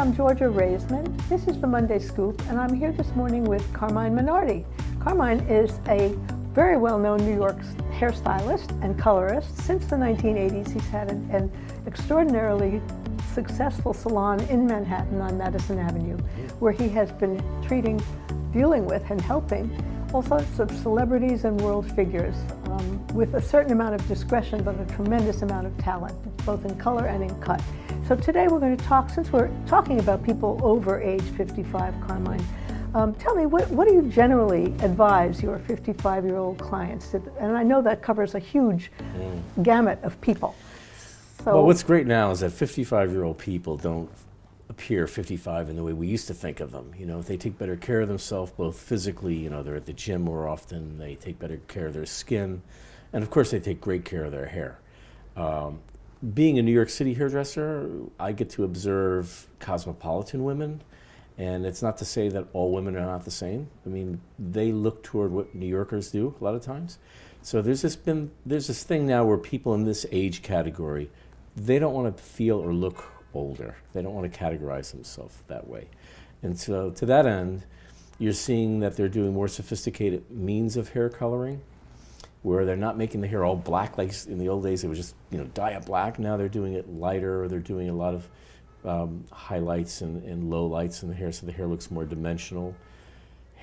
I'm Georgia Raisman. This is the Monday Scoop, and I'm here this morning with Carmine Minardi. Carmine is a very well-known New York hairstylist and colorist. Since the 1980s, he's had an extraordinarily successful salon in Manhattan on Madison Avenue, where he has been dealing with and helping all sorts of celebrities and world figures with a certain amount of discretion, but a tremendous amount of talent, both in color and in cut. So today we're going to talk, since we're talking about people over age 55, Carmine, tell me, what do you generally advise your 55-year-old clients? And I know that covers a huge gamut of people. So, well, what's great now is that 55-year-old people don't appear 55 in the way we used to think of them. You know, they take better care of themselves, both physically, you know, they're at the gym more often, they take better care of their skin, and of course they take great care of their hair. Being a New York City hairdresser, I get to observe cosmopolitan women, and it's not to say that all women are not the same. I mean, they look toward what New Yorkers do a lot of times. So there's this thing now where people in this age category, they don't want to feel or look older. They don't want to categorize themselves that way. And so to that end, you're seeing that they're doing more sophisticated means of hair coloring, where they're not making the hair all black like in the old days. It was just, you know, dye it black. Now they're doing it lighter, or they're doing a lot of highlights and low lights in the hair, so the hair looks more dimensional.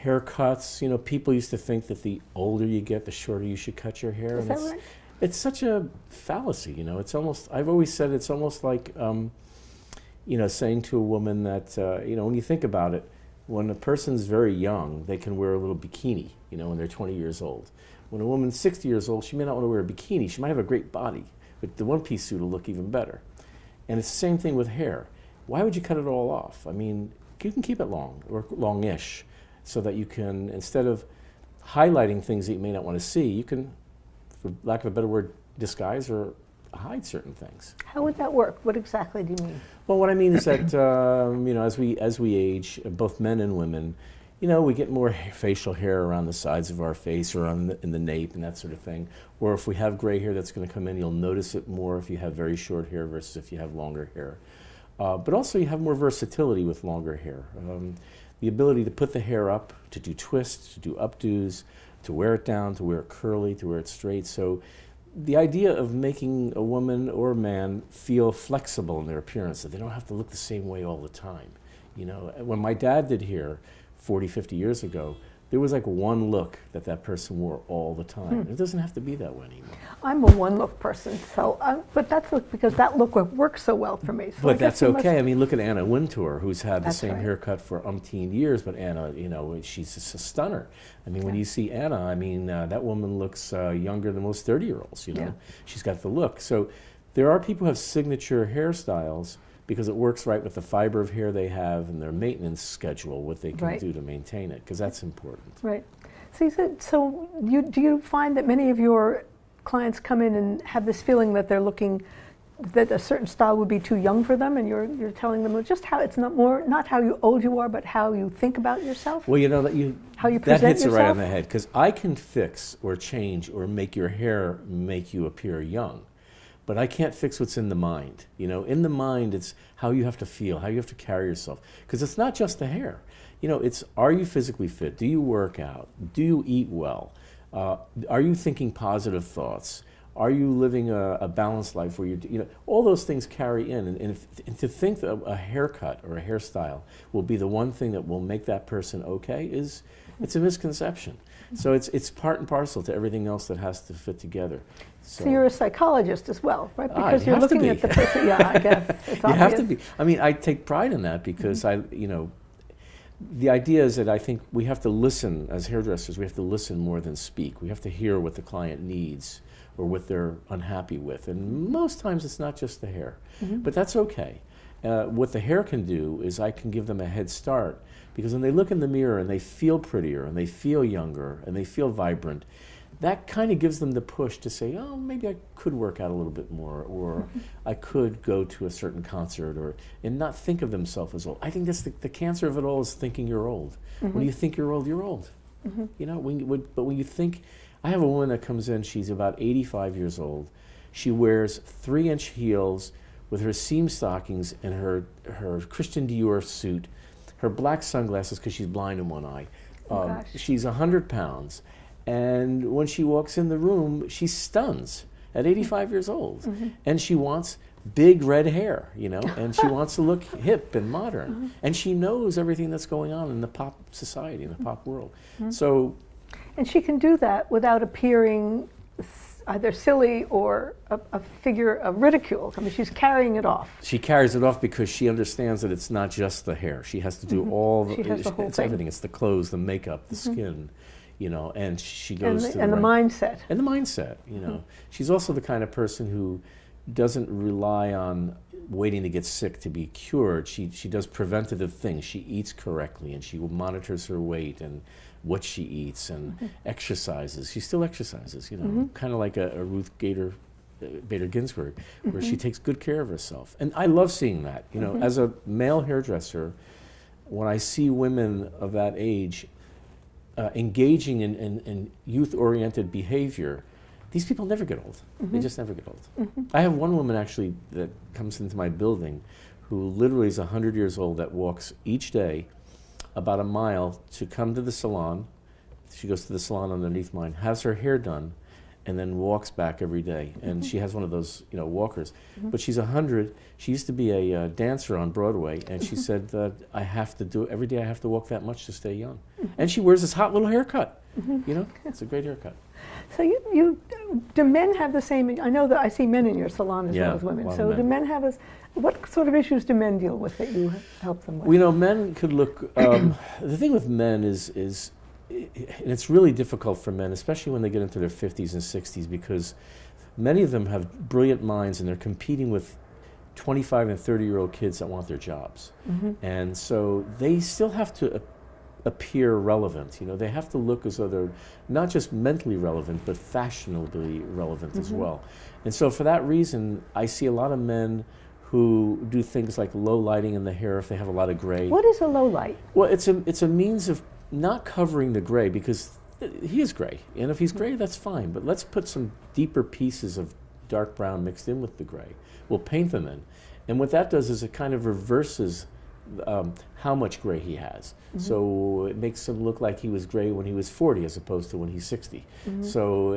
Haircuts, you know, people used to think that the older you get, the shorter you should cut your hair. Is that right? It's such a fallacy, you know. It's almost, I've always said it's almost like, you know, saying to a woman that, you know, when you think about it, when a person's very young, they can wear a little bikini, you know, when they're 20 years old. When a woman's 60 years old, she may not want to wear a bikini. She might have a great body, but the one-piece suit will look even better. And it's the same thing with hair. Why would you cut it all off? I mean, you can keep it long, or longish, so that you can, instead of highlighting things that you may not want to see, you can, for lack of a better word, disguise or hide certain things. how would that work? What exactly do you mean? Well, what I mean is that you know, as we age, both men and women, you know, we get more facial hair around the sides of our face, or in the nape and that sort of thing. Or if we have gray hair that's going to come in, you'll notice it more if you have very short hair versus if you have longer hair. But also you have more versatility with longer hair. The ability to put the hair up, to do twists, to do updos, to wear it down, to wear it curly, to wear it straight. So the idea of making a woman or a man feel flexible in their appearance, that they don't have to look the same way all the time. You know, when my dad did hair 40, 50 years ago, there was like one look that person wore all the time. It doesn't have to be that way anymore. I'm a one-look person, so but that's because that look works so well for me. So but that's okay. I mean, look at Anna Wintour, who's had the same right. haircut for umpteen years, but Anna, you know, she's just a stunner. I mean, when you see Anna, I mean, that woman looks younger than most 30-year-olds, you know. Yeah. She's got the look. So there are people who have signature hairstyles because it works right with the fiber of hair they have and their maintenance schedule, what they can do to maintain it, because that's important. Right. So do you find that many of your clients come in and have this feeling that they're looking, that a certain style would be too young for them, and you're telling them just how it's not how old you are, but how you think about yourself? Well, you know, how you that present hits yourself? it right on the head, because I can fix or change or make your hair make you appear young. But I can't fix what's in the mind. You know, in the mind, it's how you have to feel, how you have to carry yourself. Because it's not just the hair. You know, it's, are you physically fit? Do you work out? Do you eat well? Are you thinking positive thoughts? Are you living a balanced life where you know, all those things carry in. And to think that a haircut or a hairstyle will be the one thing that will make that person okay it's a misconception. So it's part and parcel to everything else that has to fit together. So you're a psychologist as well, right? Because you you're have to looking be. at the person. Yeah, I guess. It's You have to obvious. be. I mean, I take pride in that because you know, the idea is that I think we have to listen as hairdressers. We have to listen more than speak. We have to hear what the client needs or what they're unhappy with. And most times it's not just the hair, but that's okay. What the hair can do is I can give them a head start, because when they look in the mirror and they feel prettier and they feel younger and they feel vibrant, that kind of gives them the push to say, oh, maybe I could work out a little bit more, or I could go to a certain concert, and not think of themselves as old. I think that's the cancer of it all, is thinking you're old. When you think you're old, you're old. You know, but when you think, I have a woman that comes in, she's about 85 years old. She wears 3-inch heels with her seam stockings and her Christian Dior suit, her black sunglasses because she's blind in one eye. She's 100 pounds. And when she walks in the room, she stuns at 85 years old. And she wants big red hair, you know, and she wants to look hip and modern. And she knows everything that's going on in the pop society, in the pop world. So, and she can do that without appearing either silly or a figure of ridicule. I mean, she's carrying it off. She carries it off because she understands that it's not just the hair. She has to do all the, it's everything. It's the clothes, the makeup, the skin, you know, and she goes to the mindset. And the mindset, you know. She's also the kind of person who doesn't rely on waiting to get sick to be cured. She does preventative things. She eats correctly, and she monitors her weight and what she eats and exercises. She still exercises, you know, kind of like a Ruth Bader Ginsburg, where she takes good care of herself. And I love seeing that. You know, as a male hairdresser, when I see women of that age engaging in youth-oriented behavior, these people never get old. They just never get old. I have one woman actually that comes into my building who literally is 100 years old that walks each day about a mile to come to the salon. She goes to the salon underneath mine, has her hair done, and then walks back every day. And she has one of those, you know, walkers. But she's 100. She used to be a dancer on Broadway, and she said that I have to do it every day. I have to walk that much to stay young. And she wears this hot little haircut. You know, it's a great haircut. So do men have the same? I know that I see men in your salon as well as women. So do men have what sort of issues do men deal with that you help them with? Well, you know, men could look. The thing with men is, and it's really difficult for men, especially when they get into their 50s and 60s, because many of them have brilliant minds and they're competing with 25 and 30-year-old kids that want their jobs, and so they still have to appear relevant. You know, they have to look as though they're not just mentally relevant, but fashionably relevant as well. And so for that reason, I see a lot of men who do things like low lighting in the hair if they have a lot of gray. What is a low light? Well, it's a means of not covering the gray, because he is gray, and if he's gray, that's fine, but let's put some deeper pieces of dark brown mixed in with the gray. We'll paint them in. And what that does is it kind of reverses how much gray he has. So it makes him look like he was gray when he was 40 as opposed to when he's 60. So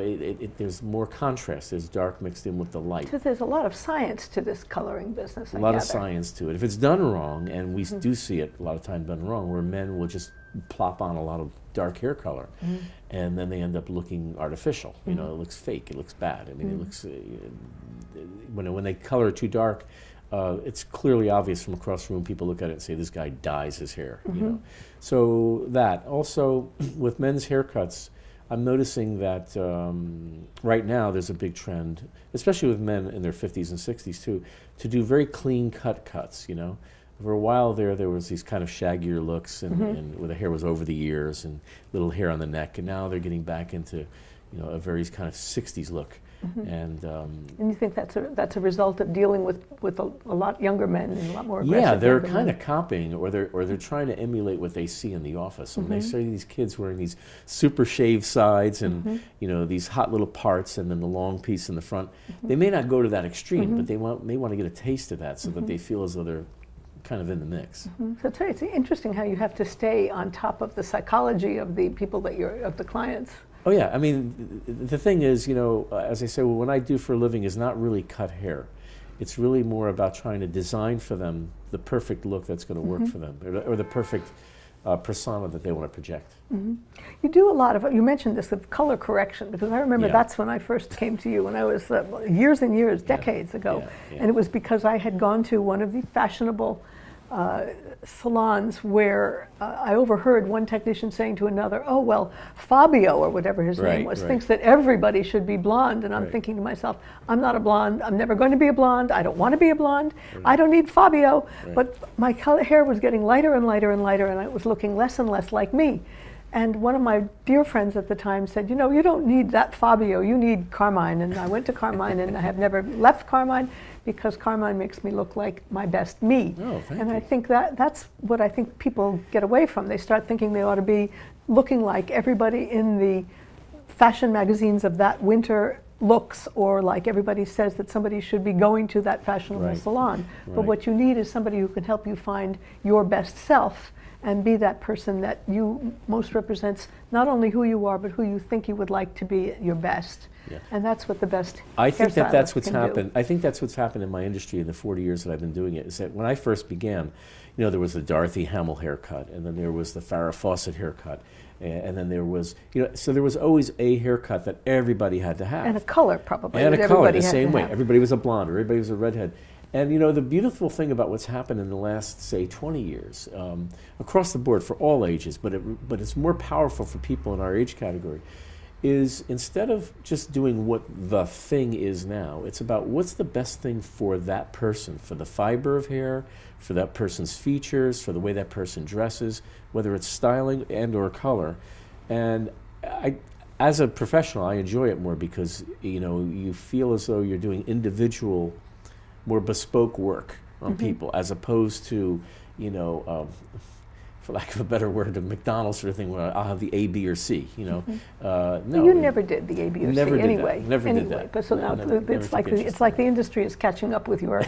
there's more contrast. There's dark mixed in with the light. So there's a lot of science to this coloring business, A lot of science to it. If it's done wrong, and we do see it a lot of time done wrong, where men will just plop on a lot of dark hair color, and then they end up looking artificial. You know, it looks fake. It looks bad. I mean, it looks when they color too dark, it's clearly obvious from across the room. People look at it and say, "This guy dyes his hair." You know, so that also with men's haircuts, I'm noticing that right now there's a big trend, especially with men in their 50s and 60s too, to do very clean cut cuts. You know, for a while there was these kind of shaggier looks, and where the hair was over the ears and little hair on the neck, and now they're getting back into, you know, a very kind of 60s look. And you think that's a result of dealing with a lot younger men and a lot more aggressive? Yeah, they're younger kind men. of copying, or they're trying to emulate what they see in the office. And they see these kids wearing these super shaved sides and you know, these hot little parts, and then the long piece in the front. They may not go to that extreme, but they may want to get a taste of that, so that they feel as though they're kind of in the mix. So it's interesting how you have to stay on top of the psychology of the people of the clients. Oh yeah, I mean, the thing is, you know, as I say, what I do for a living is not really cut hair. It's really more about trying to design for them the perfect look that's going to work for them, or the perfect persona that they want to project. You do a lot of, you mentioned this, of color correction, because I remember that's when I first came to you, when I was years and years, decades ago. And it was because I had gone to one of the fashionable salons where I overheard one technician saying to another, "Oh, well, Fabio," or whatever his name was, thinks that everybody should be blonde. And I'm thinking to myself, I'm not a blonde. I'm never going to be a blonde. I don't want to be a blonde. I don't need Fabio. But my hair was getting lighter and lighter and lighter, and it was looking less and less like me. And one of my dear friends at the time said, "You know, you don't need that Fabio, you need Carmine." And I went to Carmine, and I have never left Carmine, because Carmine makes me look like my best me. Oh, thank and you. I think that's what I think people get away from. They start thinking they ought to be looking like everybody in the fashion magazines of that winter looks, or like everybody says that somebody should be going to that fashionable Right. salon. But Right. what you need is somebody who can help you find your best self and be that person that you most represents not only who you are, but who you think you would like to be at your best. Yeah. And that's what the best I think that that's hairstylist what's can do. happened. I think that's what's happened in my industry in the 40 years that I've been doing it. Is that when I first began, you know, there was the Dorothy Hamill haircut, and then there was the Farrah Fawcett haircut, and then there was, you know, so there was always a haircut that everybody had to have. And a color, probably. And that a color, everybody the had same to way. have. Everybody was a blonde, or everybody was a redhead. And you know, the beautiful thing about what's happened in the last, say, 20 years, across the board for all ages, but it's more powerful for people in our age category, is instead of just doing what the thing is now, it's about what's the best thing for that person, for the fiber of hair, for that person's features, for the way that person dresses, whether it's styling and or color. And as a professional, I enjoy it more because, you know, you feel as though you're doing individual, more bespoke work on people, as opposed to, you know, for lack of a better word, a McDonald's sort of thing where I'll have the A, B, or C. You know, no. You never did the A, B, or Never C did anyway. that. Never did that. But so No, now never it's took like interest it's like in the industry is catching up with your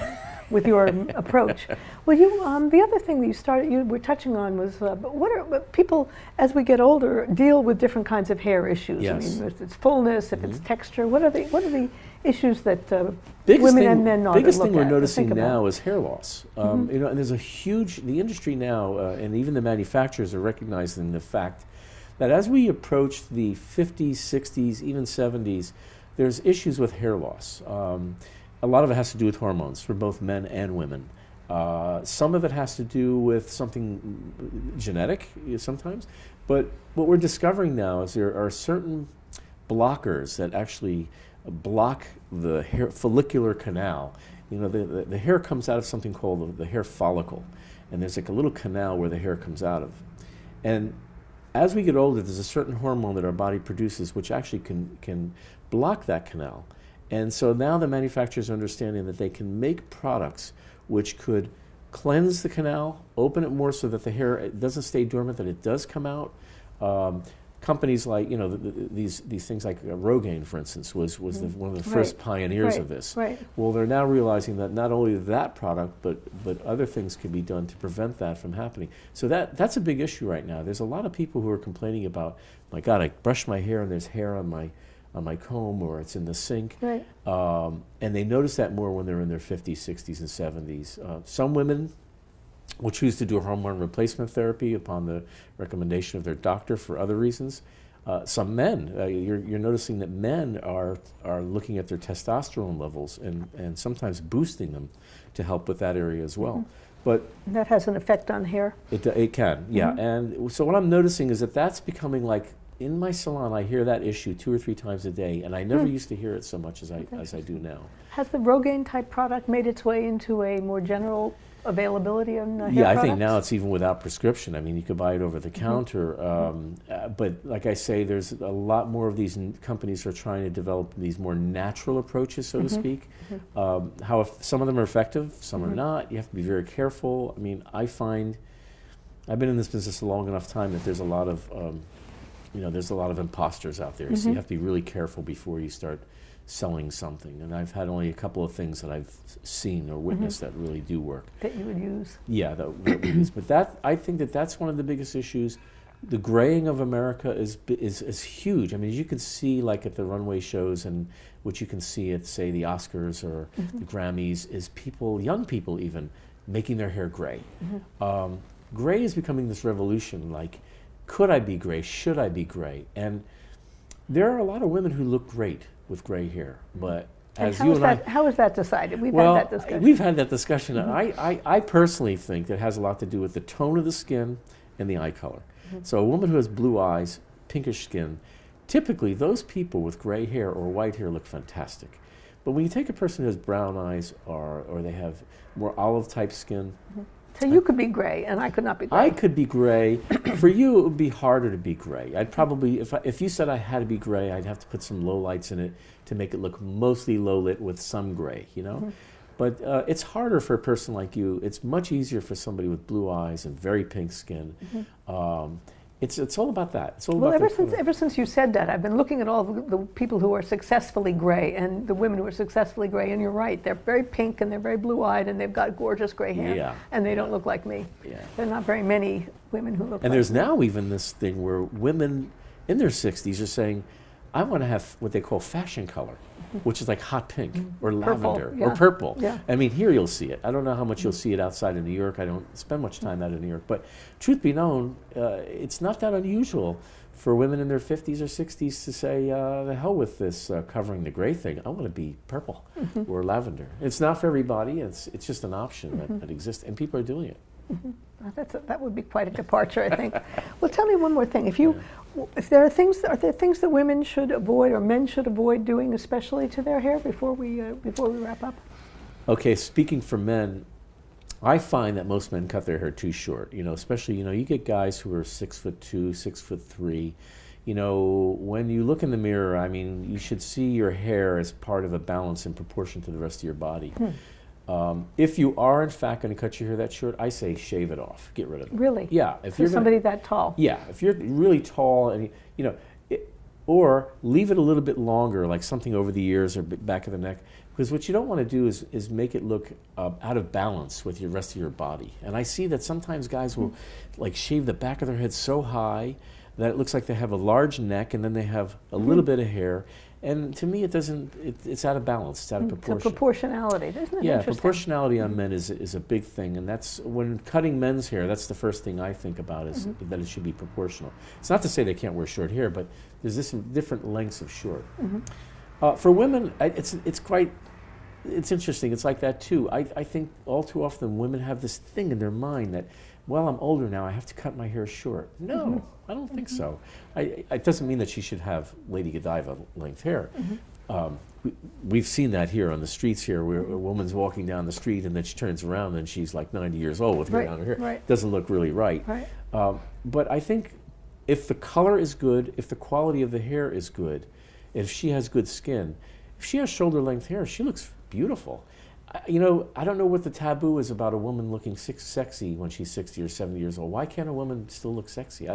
with your approach. Well, you the other thing that you were touching on was but people as we get older deal with different kinds of hair issues. Yes. I mean, if it's fullness, if it's texture. What are the issues that Biggest women thing, and men ought biggest to look thing we're at, noticing think about? now is hair loss. You know, and there's a huge, the industry now, and even the manufacturers are recognizing the fact that as we approach the 50s, 60s, even 70s, there's issues with hair loss. A lot of it has to do with hormones for both men and women. Some of it has to do with something genetic sometimes, but what we're discovering now is there are certain blockers that actually block the hair follicular canal. You know, the hair comes out of something called the hair follicle, and there's like a little canal where the hair comes out of. And as we get older, there's a certain hormone that our body produces which actually can block that canal. And so now the manufacturers are understanding that they can make products which could cleanse the canal, open it more so that the hair it doesn't stay dormant, that it does come out. Companies like, you know, these things like Rogaine, for instance, was one of the first pioneers of this. Right. Well, they're now realizing that not only that product, but other things can be done to prevent that from happening. So that's a big issue right now. There's a lot of people who are complaining about, my God, I brush my hair and there's hair on my comb, or it's in the sink. Right. And they notice that more when they're in their 50s, 60s, and 70s. Some women will choose to do hormone replacement therapy upon the recommendation of their doctor for other reasons. Some men, you're noticing that men are looking at their testosterone levels and sometimes boosting them to help with that area as well. But that has an effect on hair. it can, yeah. And so what I'm noticing is that that's becoming like, in my salon, I hear that issue 2 or 3 times a day, and I never used to hear it so much as I do now. Has the Rogaine type product made its way into a more general availability on hair Yeah, I products? think now it's even without prescription. I mean, you could buy it over the counter. But like I say, there's a lot more of these companies are trying to develop these more natural approaches, so to speak. Some of them are effective, some are not. You have to be very careful. I mean, I've been in this business a long enough time that there's a lot of, there's a lot of imposters out there. So you have to be really careful before you start selling something. And I've had only a couple of things that I've seen or witnessed that really do work. That you would use. Yeah, that we use. But I think that's one of the biggest issues. The graying of America is huge. I mean, as you can see, like at the runway shows, and what you can see at, say, the Oscars or the Grammys, is young people even, making their hair gray. Gray is becoming this revolution. Like, could I be gray? Should I be gray? And there are a lot of women who look great with gray hair, but as you and I... How is that decided? We've Well, had that discussion. we've had that discussion. I personally think that has a lot to do with the tone of the skin and the eye color. So a woman who has blue eyes, pinkish skin, typically those people with gray hair or white hair look fantastic. But when you take a person who has brown eyes or they have more olive type skin... So you could be gray, and I could not be gray. I could be gray. For you, it would be harder to be gray. I'd probably, if you said I had to be gray, I'd have to put some low lights in it to make it look mostly low lit with some gray, you know? But it's harder for a person like you. It's much easier for somebody with blue eyes and very pink skin. It's all about that. It's all Well, about ever since you said that, I've been looking at all the people who are successfully gray and the women who are successfully gray, and you're right, they're very pink and they're very blue-eyed and they've got gorgeous gray hair, Yeah. and they don't look like me. Yeah. There are not very many women who look like And there's me. now even this thing where women in their 60s are saying, I want to have what they call fashion color, which is like hot pink or lavender or yeah. purple. Yeah. I mean, here you'll see it. I don't know how much you'll see it outside of New York. I don't spend much time out of New York. But truth be known, it's not that unusual for women in their 50s or 60s to say, the hell with this covering the gray thing. I want to be purple or lavender. It's not for everybody. It's just an option that exists, and people are doing it. That would be quite a departure, I think. Well, tell me one more thing. If there are things that women should avoid or men should avoid doing, especially to their hair, before we wrap up? Okay, speaking for men, I find that most men cut their hair too short. Especially you get guys who are 6'2", 6'3". When you look in the mirror, I mean, you should see your hair as part of a balance in proportion to the rest of your body. If you are in fact going to cut your hair that short, I say shave it off, get rid of it. Really? Yeah. If For you're somebody that tall? Yeah. If you're really tall and or leave it a little bit longer, like something over the ears or back of the neck, because what you don't want to do is make it look out of balance with the rest of your body. And I see that sometimes guys will like shave the back of their head so high that it looks like they have a large neck and then they have a little bit of hair. And to me, it's out of balance. It's out of proportion. So proportionality, isn't it Yeah, interesting? proportionality on men is a big thing, and that's when cutting men's hair. That's the first thing I think about is that it should be proportional. It's not to say they can't wear short hair, but there's different lengths of short. For women, it's interesting. It's like that too. I think all too often women have this thing in their mind that, well, I'm older now, I have to cut my hair short. No, I don't think so. It doesn't mean that she should have Lady Godiva length hair. We've seen that here on the streets here, where a woman's walking down the street and then she turns around and she's like 90 years old with hair down her hair. Right. Doesn't look really right. But I think if the color is good, if the quality of the hair is good, if she has good skin, if she has shoulder length hair, she looks beautiful. I don't know what the taboo is about a woman looking sexy when she's 60 or 70 years old. Why can't a woman still look sexy?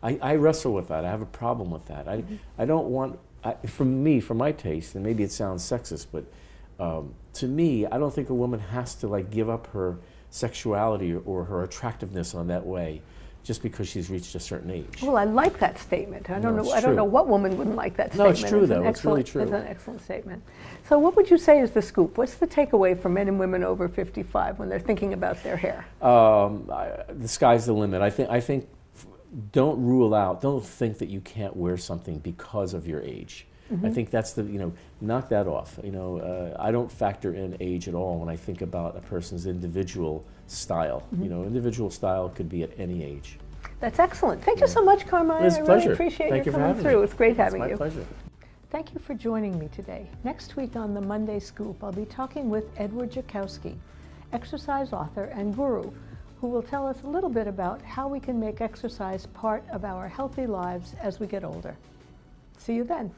I wrestle with that. I have a problem with that. I don't want, for my taste, and maybe it sounds sexist, but to me, I don't think a woman has to give up her sexuality or her attractiveness on that way just because she's reached a certain age. Well, I like that statement. I don't it's know true. what woman wouldn't like that No, statement. it's true, though. It's really true. It's an excellent statement. So what would you say is the scoop? What's the takeaway for men and women over 55 when they're thinking about their hair? The sky's the limit. I think don't think that you can't wear something because of your age. I think that's knock that off. I don't factor in age at all when I think about a person's individual style. Individual style could be at any age. That's excellent. Thank you so much, Carmine. It's a I pleasure. really appreciate Thank you you for coming having through. me. It's great having you. It's my pleasure. Thank you for joining me today. Next week on the Monday Scoop, I'll be talking with Edward Jakowski, exercise author and guru, who will tell us a little bit about how we can make exercise part of our healthy lives as we get older. See you then.